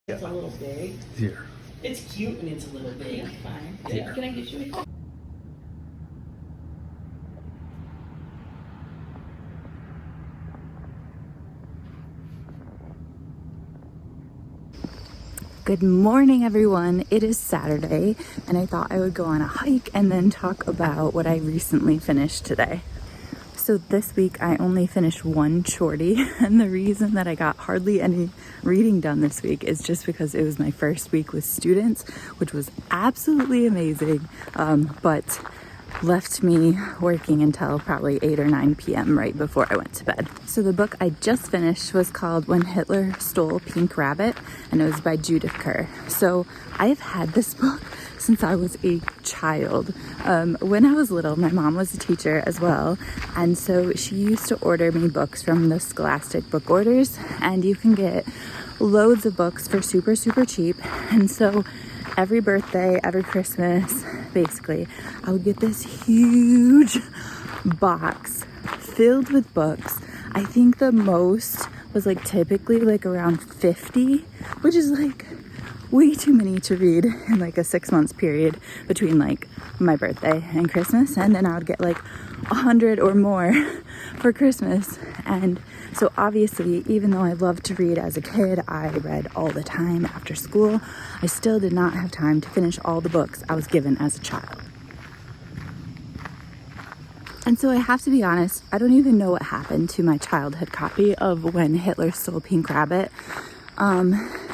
It's a little big. Here. It's cute and it's a little big. That's fine. Yeah. Can I get you a Good morning, everyone. It is Saturday, and I thought I would go on a hike and then talk about what I recently finished today. So this week I only finished one shorty, and the reason that I got hardly any reading done this week is just because it was my first week with students, which was absolutely amazing, but left me working until probably 8 or 9 p.m. right before I went to bed. So the book I just finished was called When Hitler Stole Pink Rabbit, and it was by Judith Kerr. So I have had this book since I was a child. When I was little, my mom was a teacher as well, and so she used to order me books from the Scholastic book orders, and you can get loads of books for super cheap. And so every birthday, every Christmas, basically, I would get this huge box filled with books. I think the most was like typically like around 50, which is like way too many to read in like a 6 months period between like my birthday and Christmas. And then I would get like 100 or more for Christmas. And so obviously, even though I loved to read as a kid, I read all the time after school. I still did not have time to finish all the books I was given as a child. And so I have to be honest, I don't even know what happened to my childhood copy of When Hitler Stole Pink Rabbit.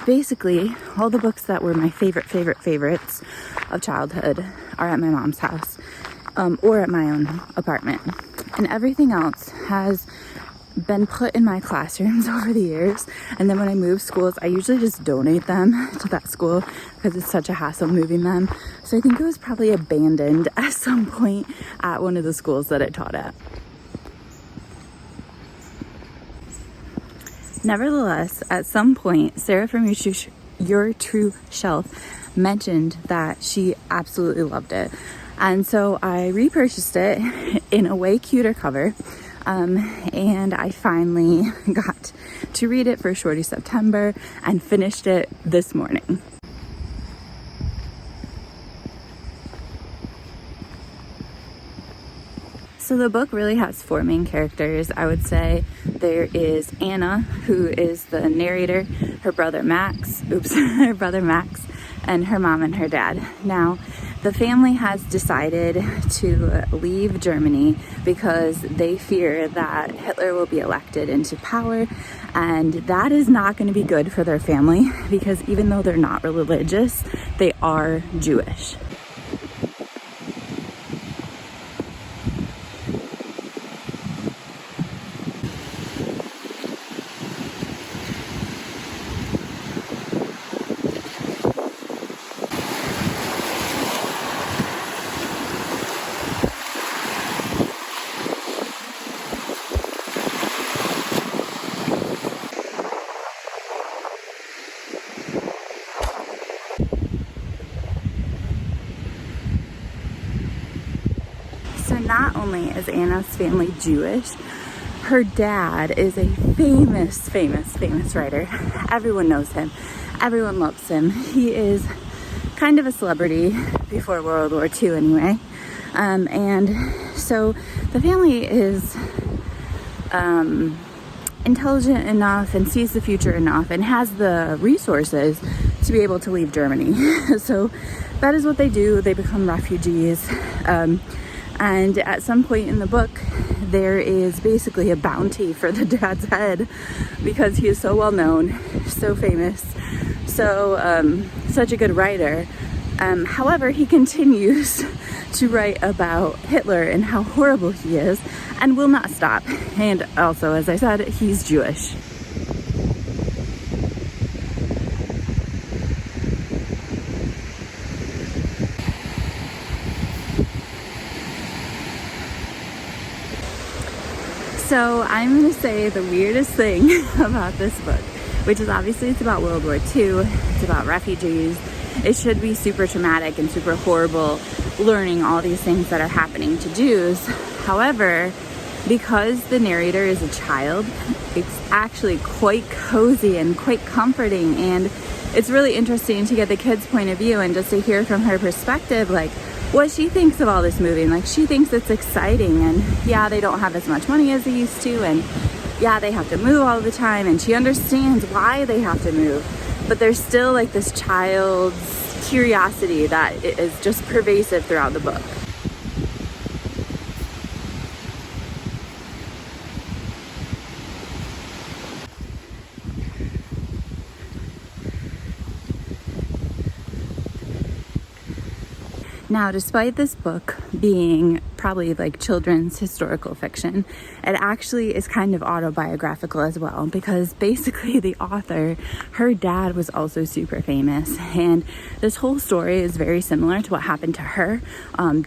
Basically, all the books that were my favorites of childhood are at my mom's house, or at my own apartment. And everything else has been put in my classrooms over the years. And then when I move schools, I usually just donate them to that school because it's such a hassle moving them. So I think it was probably abandoned at some point at one of the schools that I taught at. Nevertheless, at some point, Sarah from Your True Shelf mentioned that she absolutely loved it. And so I repurchased it in a way cuter cover. And I finally got to read it for Shorty September and finished it this morning. So the book really has four main characters, I would say. There is Anna, who is the narrator, her brother Max, and her mom and her dad. Now, the family has decided to leave Germany because they fear that Hitler will be elected into power, and that is not going to be good for their family because even though they're not religious, they are Jewish. So not only is Anna's family Jewish, her dad is a famous writer. Everyone knows him. Everyone loves him. He is kind of a celebrity before World War II anyway. And so the family is intelligent enough and sees the future enough and has the resources to be able to leave Germany. So that is what they do. They become refugees. And at some point in the book, there is basically a bounty for the dad's head because he is so well known, so famous, so such a good writer. However, he continues to write about Hitler and how horrible he is and will not stop. And also, as I said, he's Jewish. So I'm going to say the weirdest thing about this book, which is obviously it's about World War II, it's about refugees. It should be super traumatic and super horrible learning all these things that are happening to Jews. However, because the narrator is a child, it's actually quite cozy and quite comforting, and it's really interesting to get the kids' point of view and just to hear from her perspective, like what she thinks of all this movie. And like, she thinks it's exciting, and yeah, they don't have as much money as they used to, and yeah, they have to move all the time, and she understands why they have to move, but there's still like this child's curiosity that is just pervasive throughout the book. Now, despite this book being probably like children's historical fiction, it actually is kind of autobiographical as well, because basically the author, her dad was also super famous, and this whole story is very similar to what happened to her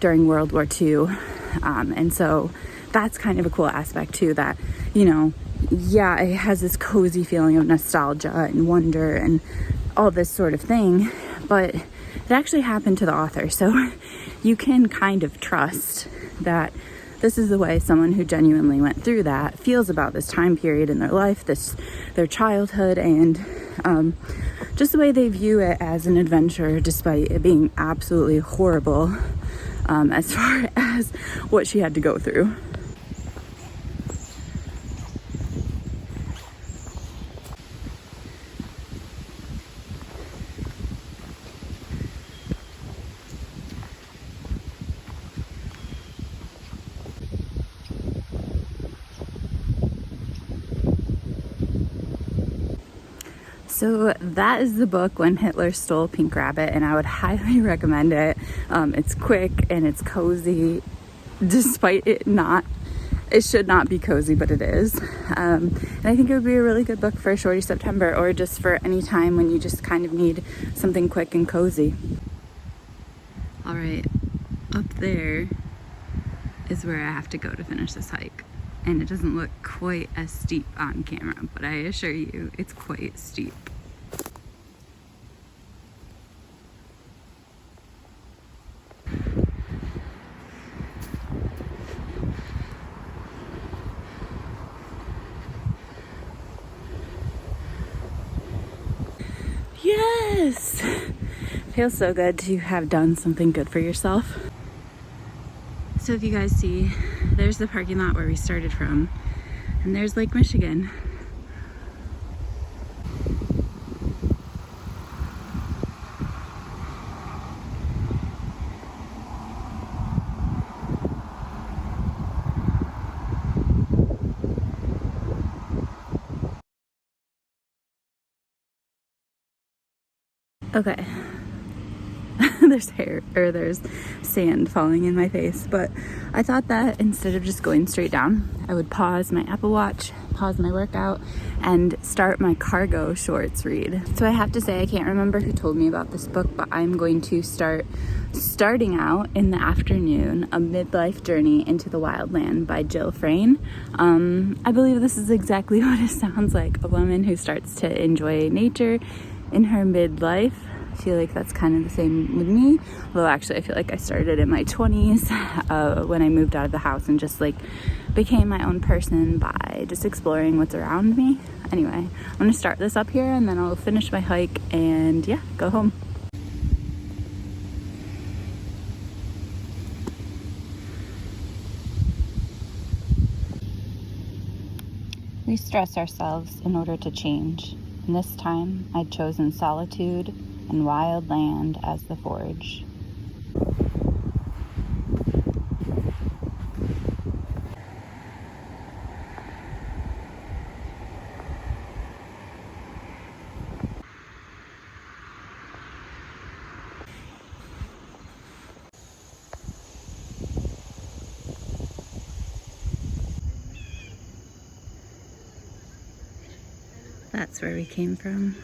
during World War II. And so that's kind of a cool aspect too, that, you know, yeah, it has this cozy feeling of nostalgia and wonder and all this sort of thing, but it actually happened to the author, so you can kind of trust that this is the way someone who genuinely went through that feels about this time period in their life, their childhood, and just the way they view it as an adventure, despite it being absolutely horrible as far as what she had to go through. So that is the book, When Hitler Stole Pink Rabbit, and I would highly recommend it. It's quick and it's cozy, despite it should not be cozy, but it is. And I think it would be a really good book for Shorty September, or just for any time when you just kind of need something quick and cozy. All right, up there is where I have to go to finish this hike. And it doesn't look quite as steep on camera, but I assure you it's quite steep. Yes! Feels so good to have done something good for yourself. So if you guys see, there's the parking lot where we started from, and there's Lake Michigan. Okay. there's sand falling in my face, but I thought that instead of just going straight down, I would pause my Apple Watch, pause my workout, and start my cargo shorts read. So I have to say, I can't remember who told me about this book, but I'm going to starting out in the afternoon, A Midlife Journey into the Wildland by Jill Frayne. I believe this is exactly what it sounds like, a woman who starts to enjoy nature in her midlife. I feel like that's kind of the same with me. Although actually I feel like I started in my 20s when I moved out of the house and just like became my own person by just exploring what's around me. Anyway, I'm gonna start this up here and then I'll finish my hike and yeah, go home. We stress ourselves in order to change. And this time I'd chosen solitude and wild land as the forge. That's where we came from.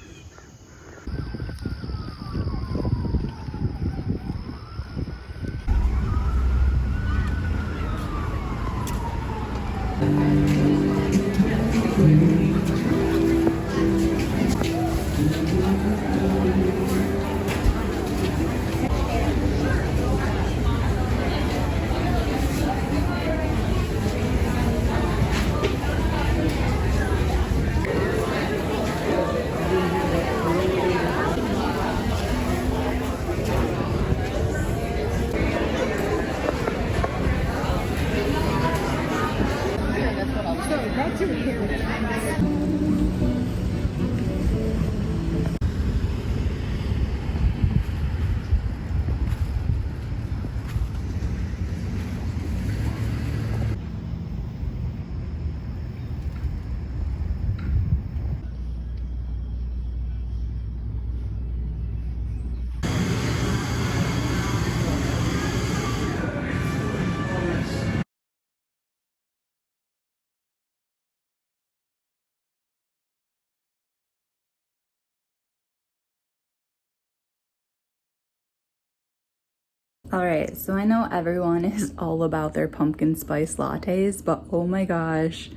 All right, so I know everyone is all about their pumpkin spice lattes, but oh my gosh,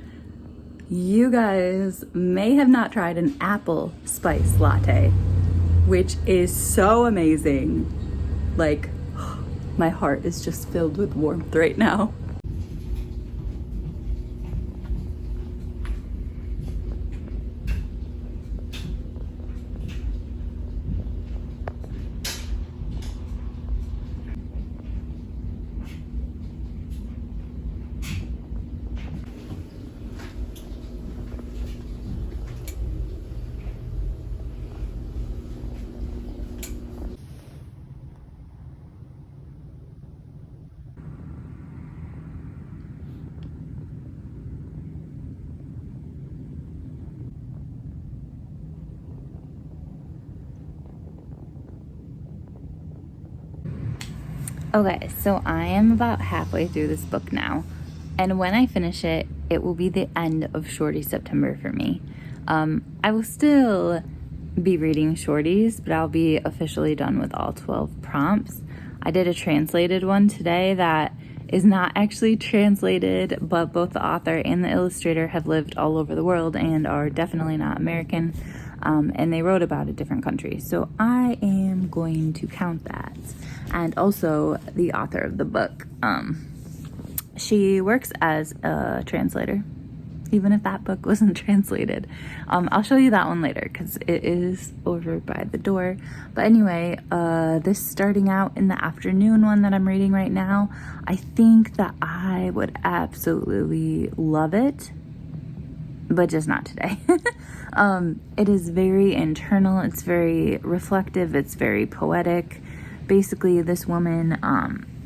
you guys may have not tried an apple spice latte, which is so amazing. Like, my heart is just filled with warmth right now. Okay, so I am about halfway through this book now, and when I finish it, it will be the end of Shorty September for me. I will still be reading Shorties, but I'll be officially done with all 12 prompts. I did a translated one today that is not actually translated, but both the author and the illustrator have lived all over the world and are definitely not American, and they wrote about a different country. So I am going to count that. And also the author of the book, she works as a translator, even if that book wasn't translated. I'll show you that one later because it is over by the door. But anyway, this starting out in the afternoon one that I'm reading right now, I think that I would absolutely love it, but just not today. It is very internal, it's very reflective, it's very poetic. Basically, this woman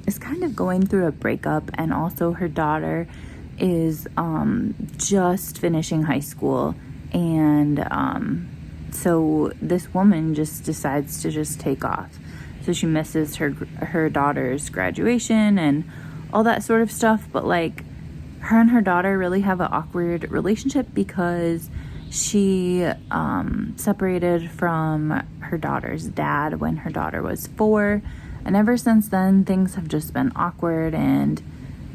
is kind of going through a breakup, and also her daughter is just finishing high school, and so this woman just decides to just take off. So she misses her daughter's graduation and all that sort of stuff, but like her and her daughter really have an awkward relationship because she separated from her daughter's dad when her daughter was 4, and ever since then things have just been awkward, and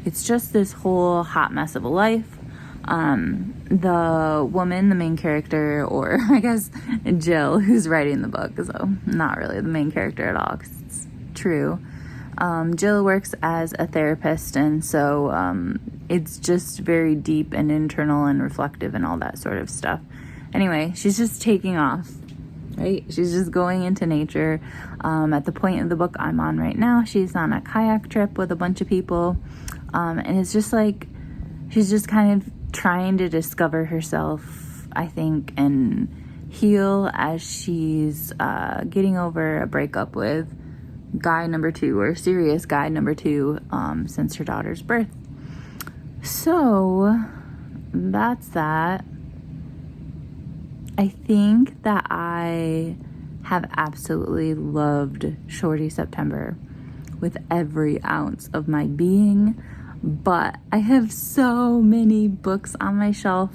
it's just this whole hot mess of a life. The woman, the main character, or I guess Jill, who's writing the book, so not really the main character at all because it's true. Jill works as a therapist, and so it's just very deep and internal and reflective and all that sort of stuff. Anyway, she's just taking off, right? She's just going into nature. At the point of the book I'm on right now, she's on a kayak trip with a bunch of people, and it's just like she's just kind of trying to discover herself, I think, and heal as she's getting over a breakup with guy number 2, or serious guy number 2, since her daughter's birth. So that's that. I think that I have absolutely loved Shorty September with every ounce of my being, but I have so many books on my shelf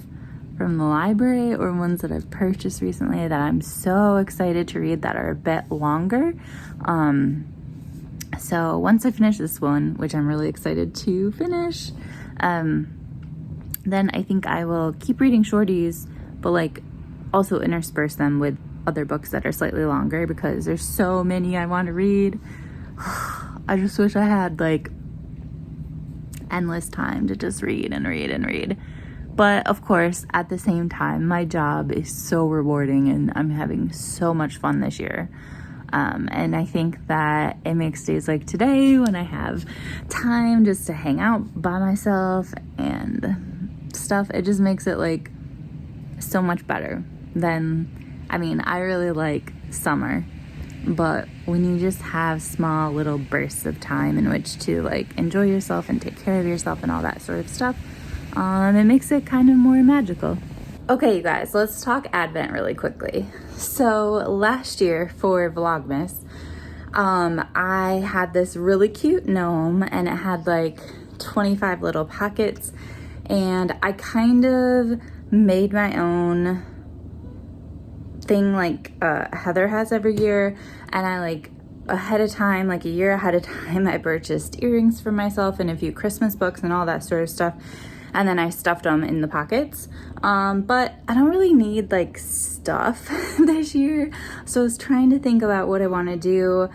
from the library or ones that I've purchased recently that I'm so excited to read that are a bit longer. So once I finish this one, which I'm really excited to finish, then I think I will keep reading shorties, but like also intersperse them with other books that are slightly longer because there's so many I want to read. I just wish I had like endless time to just read and read and read. But of course, at the same time, my job is so rewarding and I'm having so much fun this year. And I think that it makes days like today, when I have time just to hang out by myself and stuff, it just makes it like so much better than, I mean, I really like summer, but when you just have small little bursts of time in which to like enjoy yourself and take care of yourself and all that sort of stuff, it makes it kind of more magical. Okay, you guys, let's talk Advent really quickly. So last year for Vlogmas, I had this really cute gnome and it had like 25 little pockets, and I kind of made my own thing like Heather has every year, and I like ahead of time, like a year ahead of time, I purchased earrings for myself and a few Christmas books and all that sort of stuff, and then I stuffed them in the pockets. But I don't really need like stuff this year, so I was trying to think about what I want to do.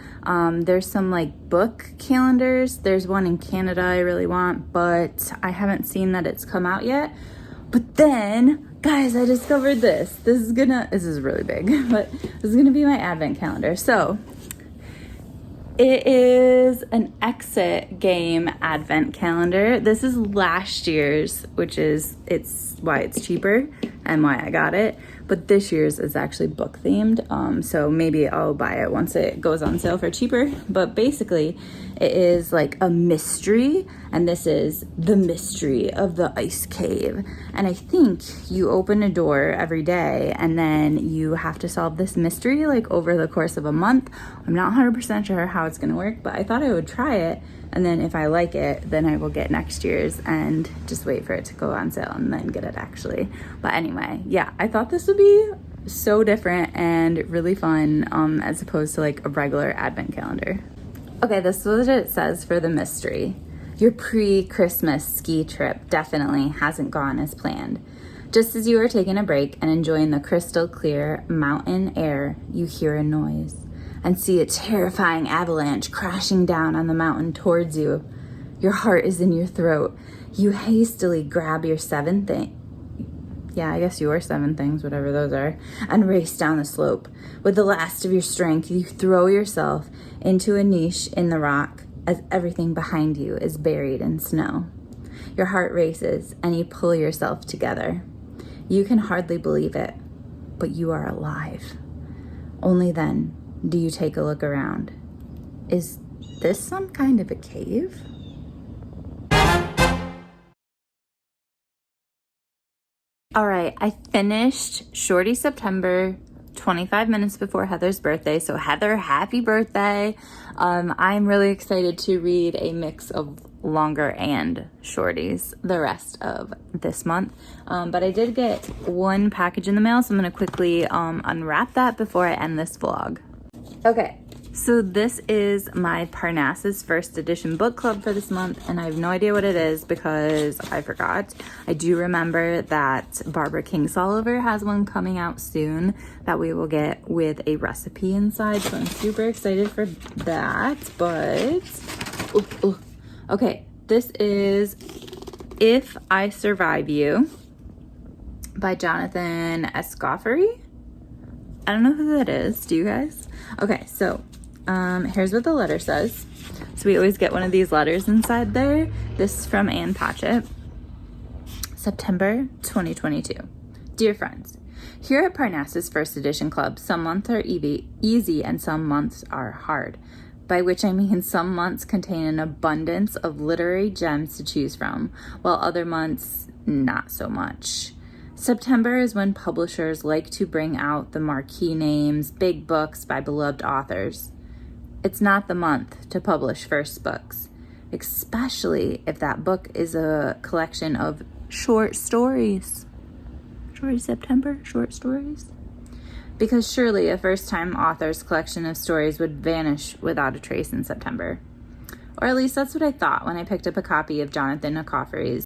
There's some like book calendars. There's one in Canada I really want, but I haven't seen that it's come out yet. But then, guys, I discovered this. This is really big, but this is gonna be my Advent calendar. So it is an exit game Advent calendar. This is last year's, which is why it's cheaper and why I got it. But this year's is actually book themed. So maybe I'll buy it once it goes on sale for cheaper. But basically it is like a mystery, and this is the mystery of the ice cave. And I think you open a door every day and then you have to solve this mystery like over the course of a month. I'm not 100% sure how it's gonna work, but I thought I would try it. And then if I like it, then I will get next year's and just wait for it to go on sale and then get it actually. But anyway, yeah, I thought this would be so different and really fun as opposed to like a regular Advent calendar. Okay, this is what it says for the mystery. Your pre-Christmas ski trip definitely hasn't gone as planned. Just as you are taking a break and enjoying the crystal clear mountain air, you hear a noise and see a terrifying avalanche crashing down on the mountain towards you. Your heart is in your throat. You hastily grab your 7 things. Yeah, I guess your 7 things, whatever those are, and race down the slope. With the last of your strength, you throw yourself into a niche in the rock as everything behind you is buried in snow. Your heart races and you pull yourself together. You can hardly believe it, but you are alive. Only then do you take a look around. Is this some kind of a cave? All right, I finished Shorty September 25 minutes before Heather's birthday. So Heather, happy birthday. I'm really excited to read a mix of longer and shorties the rest of this month. But I did get one package in the mail, so I'm gonna quickly unwrap that before I end this vlog. Okay, so this is my Parnassus first edition book club for this month, and I have no idea what it is because I forgot. I do remember that Barbara Kingsolver has one coming out soon that we will get with a recipe inside, so I'm super excited for that. But okay, this is If I Survive You by Jonathan Escoffery. I don't know who that is. Do you guys? Okay, so here's what the letter says. So we always get one of these letters inside there. This is from Ann Patchett. September 2022. Dear friends, here at Parnassus First Edition Club, some months are easy and some months are hard. By which I mean some months contain an abundance of literary gems to choose from, while other months not so much. September is when publishers like to bring out the marquee names, big books by beloved authors. It's not the month to publish first books, especially if that book is a collection of short stories. Shorty September, short stories? Because surely a first-time author's collection of stories would vanish without a trace in September. Or at least that's what I thought when I picked up a copy of Jonathan Escoffery's